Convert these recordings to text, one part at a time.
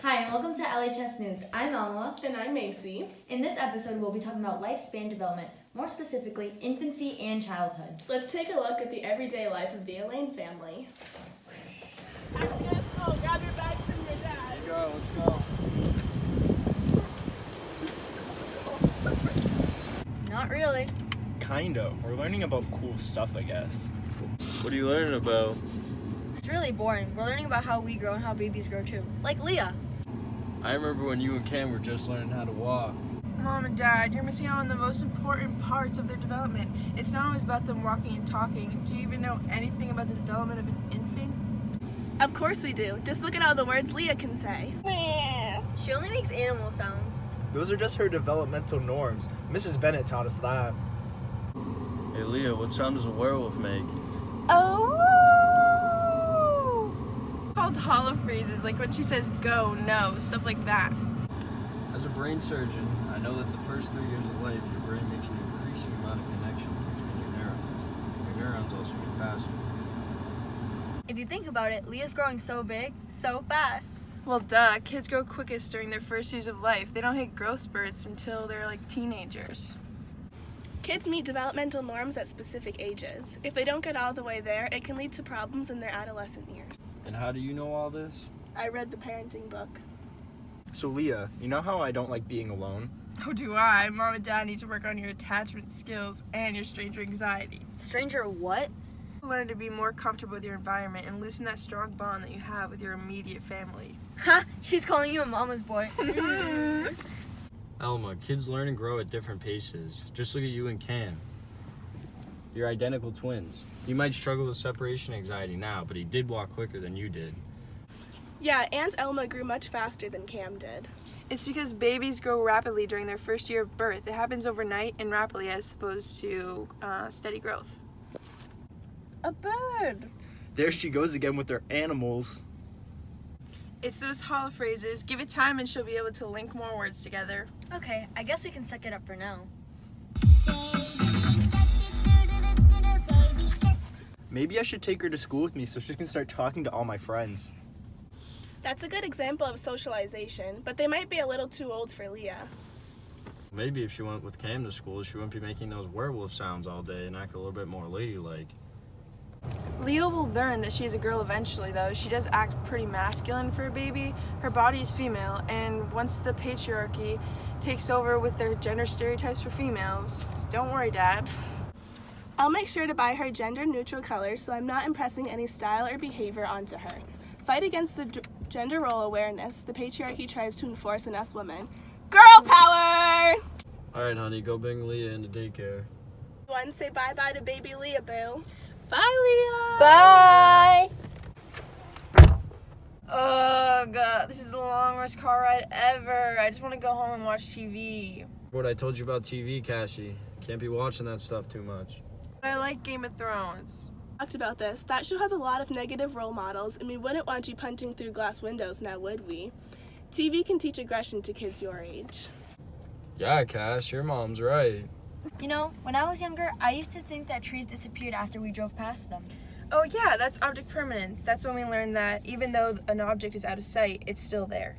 Hi, and welcome to LHS News. I'm Elma. And I'm Macy. In this episode, we'll be talking about lifespan development, more specifically, infancy and childhood. Let's take a look at the everyday life of the Elaine family. Taxi, let's go. Grab your bags from your dad. Let's go. Not really. Kinda. We're learning about cool stuff, I guess. What are you learning about? It's really boring. We're learning about how we grow and how babies grow too. Like Leah. I remember when you and Cam were just learning how to walk. Mom and Dad, you're missing out on the most important parts of their development. It's not always about them walking and talking. Do you even know anything about the development of an infant? Of course we do. Just look at all the words Leah can say. She only makes animal sounds. Those are just her developmental norms. Mrs. Bennett taught us that. Hey Leah, what sound does a werewolf make? Oh! Called hollow phrases, like when she says go, no, stuff like that. As a brain surgeon, I know that the first 3 years of life, your brain makes an increasing amount of connection between your neurons. Your neurons also get faster. If you think about it, Leah's growing so big, so fast. Well, duh, kids grow quickest during their first years of life. They don't hit growth spurts until they're like teenagers. Kids meet developmental norms at specific ages. If they don't get all the way there, it can lead to problems in their adolescent years. And how do you know all this? I read the parenting book. So Leah, you know how I don't like being alone? Oh, do I? Mom and Dad need to work on your attachment skills and your stranger anxiety. Stranger what? Learn to be more comfortable with your environment and loosen that strong bond that you have with your immediate family. Ha! She's calling you a mama's boy. Elma, kids learn and grow at different paces. Just look at you and Cam. You're identical twins. You might struggle with separation anxiety now, but he did walk quicker than you did. Yeah, Aunt Elma grew much faster than Cam did. It's because babies grow rapidly during their first year of birth. It happens overnight and rapidly as opposed to steady growth. A bird! There she goes again with her animals. It's those hollow phrases. Give it time and she'll be able to link more words together. Okay, I guess we can suck it up for now. Maybe I should take her to school with me so she can start talking to all my friends. That's a good example of socialization, but they might be a little too old for Leah. Maybe if she went with Cam to school, she wouldn't be making those werewolf sounds all day and act a little bit more ladylike. Leah will learn that she is a girl eventually, though. She does act pretty masculine for a baby. Her body is female, and once the patriarchy takes over with their gender stereotypes for females, don't worry, Dad. I'll make sure to buy her gender-neutral colors so I'm not impressing any style or behavior onto her. Fight against the gender role awareness the patriarchy tries to enforce on us women. Girl power! Alright, honey, go bring Leah into daycare. One, say bye-bye to baby Leah, boo. Bye, Leah! Bye! Oh, God, this is the longest car ride ever. I just want to go home and watch TV. What I told you about TV, Kassie. Can't be watching that stuff too much. But I like Game of Thrones. Talked about this. That show has a lot of negative role models, and we wouldn't want you punching through glass windows, now would we? TV can teach aggression to kids your age. Yeah, Cass, your mom's right. You know, when I was younger, I used to think that trees disappeared after we drove past them. Oh, yeah, that's object permanence. That's when we learn that even though an object is out of sight, it's still there.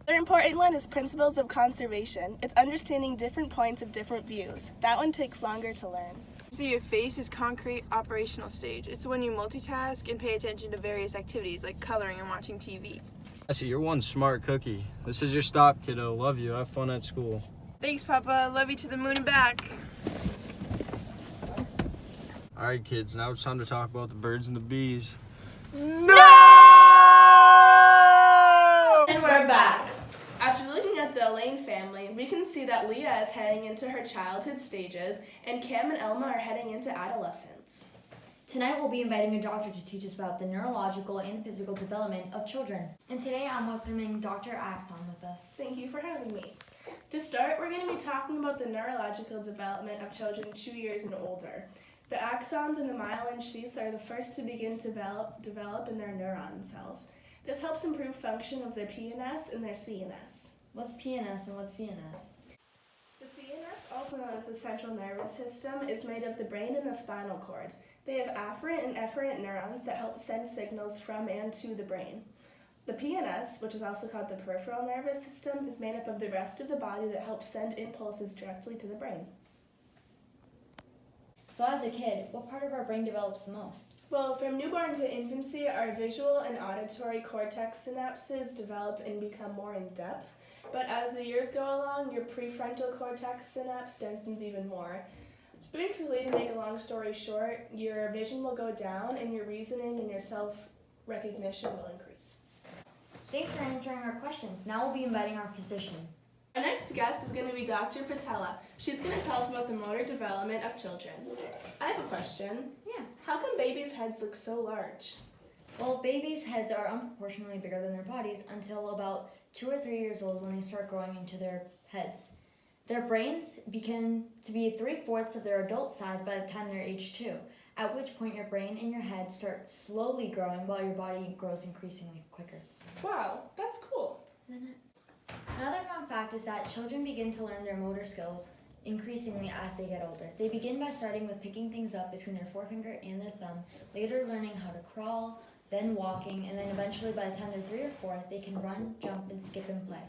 Another important one is principles of conservation. It's understanding different points of different views. That one takes longer to learn. So your phase is concrete operational stage. It's when you multitask and pay attention to various activities like coloring and watching TV. Cassie, you're one smart cookie. This is your stop, kiddo. Love you. Have fun at school. Thanks, Papa. Love you to the moon and back. Alright, kids, now it's time to talk about the birds and the bees. No! And we're back. After looking at the Elaine family, we can see that Leah is heading into her childhood stages, and Cam and Elma are heading into adolescence. Tonight we'll be inviting a doctor to teach us about the neurological and physical development of children. And today I'm welcoming Dr. Axon with us. Thank you for having me. To start, we're going to be talking about the neurological development of children 2 years and older. The axons and the myelin sheaths are the first to begin to develop in their neuron cells. This helps improve function of their PNS and their CNS. What's PNS and what's CNS? The CNS, also known as the central nervous system, is made of the brain and the spinal cord. They have afferent and efferent neurons that help send signals from and to the brain. The PNS, which is also called the peripheral nervous system, is made up of the rest of the body that helps send impulses directly to the brain. So as a kid, what part of our brain develops the most? Well, from newborn to infancy, our visual and auditory cortex synapses develop and become more in depth. But as the years go along, your prefrontal cortex synapse densens even more. Basically, to make a long story short, your vision will go down and your reasoning and your self-recognition will increase. Thanks for answering our questions. Now we'll be inviting our physician. Our next guest is going to be Dr. Patella. She's going to tell us about the motor development of children. I have a question. Yeah. How come babies' heads look so large? Well, babies' heads are unproportionately bigger than their bodies until about 2 or 3 years old when they start growing into their heads. Their brains begin to be 3/4 of their adult size by the time they're age 2, at which point your brain and your head start slowly growing while your body grows increasingly quicker. Wow, that's cool. Isn't it? Another fun fact is that children begin to learn their motor skills increasingly as they get older. They begin by starting with picking things up between their forefinger and their thumb, later learning how to crawl, then walking, and then eventually by the time they're 3 or 4, they can run, jump, and skip and play.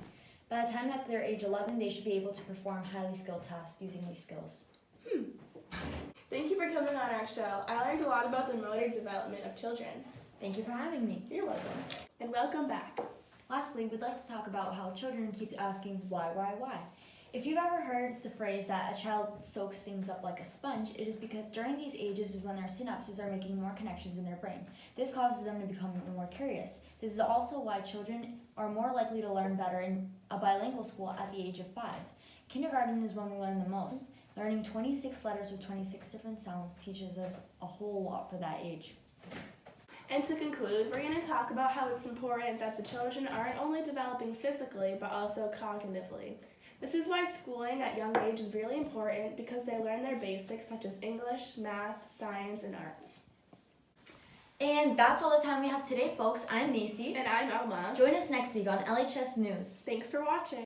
By the time that they're age 11, they should be able to perform highly skilled tasks using these skills. Thank you for coming on our show. I learned a lot about the motor development of children. Thank you for having me. You're welcome. And welcome back. Lastly, we'd like to talk about how children keep asking why. If you've ever heard the phrase that a child soaks things up like a sponge, it is because during these ages is when their synapses are making more connections in their brain. This causes them to become more curious. This is also why children are more likely to learn better in a bilingual school at the age of 5. Kindergarten is when we learn the most. Learning 26 letters with 26 different sounds teaches us a whole lot for that age. And to conclude, we're going to talk about how it's important that the children aren't only developing physically, but also cognitively. This is why schooling at young age is really important because they learn their basics such as English, math, science, and arts. And that's all the time we have today, folks. I'm Macy. And I'm Elma. Join us next week on LHS News. Thanks for watching.